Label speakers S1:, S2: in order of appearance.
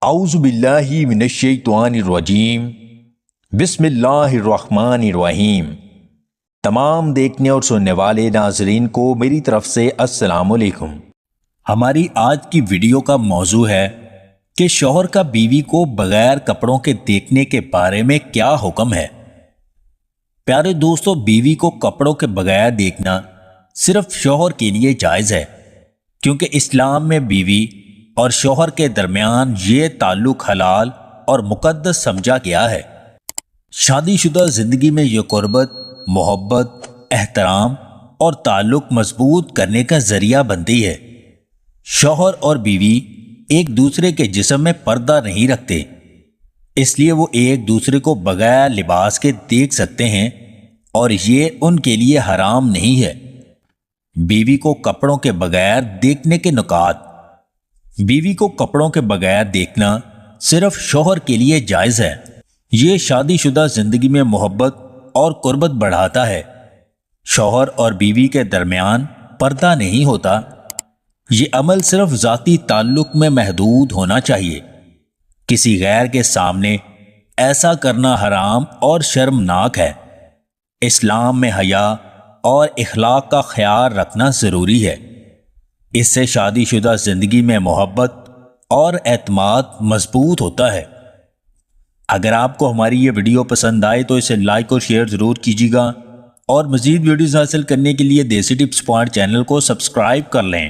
S1: اعوذ باللہ من الشیطان الرجیم بسم اللہ الرحمن الرحیم۔ تمام دیکھنے اور سننے والے ناظرین کو میری طرف سے السلام علیکم۔ ہماری آج کی ویڈیو کا موضوع ہے کہ شوہر کا بیوی کو بغیر کپڑوں کے دیکھنے کے بارے میں کیا حکم ہے۔ پیارے دوستو، بیوی کو کپڑوں کے بغیر دیکھنا صرف شوہر کے لیے جائز ہے، کیونکہ اسلام میں بیوی اور شوہر کے درمیان یہ تعلق حلال اور مقدس سمجھا گیا ہے۔ شادی شدہ زندگی میں یہ قربت، محبت، احترام اور تعلق مضبوط کرنے کا ذریعہ بنتی ہے۔ شوہر اور بیوی ایک دوسرے کے جسم میں پردہ نہیں رکھتے، اس لیے وہ ایک دوسرے کو بغیر لباس کے دیکھ سکتے ہیں اور یہ ان کے لیے حرام نہیں ہے۔ بیوی کو کپڑوں کے بغیر دیکھنے کے نکات۔ بیوی کو کپڑوں کے بغیر دیکھنا صرف شوہر کے لیے جائز ہے۔ یہ شادی شدہ زندگی میں محبت اور قربت بڑھاتا ہے۔ شوہر اور بیوی کے درمیان پردہ نہیں ہوتا۔ یہ عمل صرف ذاتی تعلق میں محدود ہونا چاہیے۔ کسی غیر کے سامنے ایسا کرنا حرام اور شرمناک ہے۔ اسلام میں حیا اور اخلاق کا خیال رکھنا ضروری ہے۔ اس سے شادی شدہ زندگی میں محبت اور اعتماد مضبوط ہوتا ہے۔ اگر آپ کو ہماری یہ ویڈیو پسند آئے تو اسے لائک اور شیئر ضرور کیجیے گا، اور مزید ویڈیوز حاصل کرنے کے لیے دیسی ٹپس پوائنٹ چینل کو سبسکرائب کر لیں۔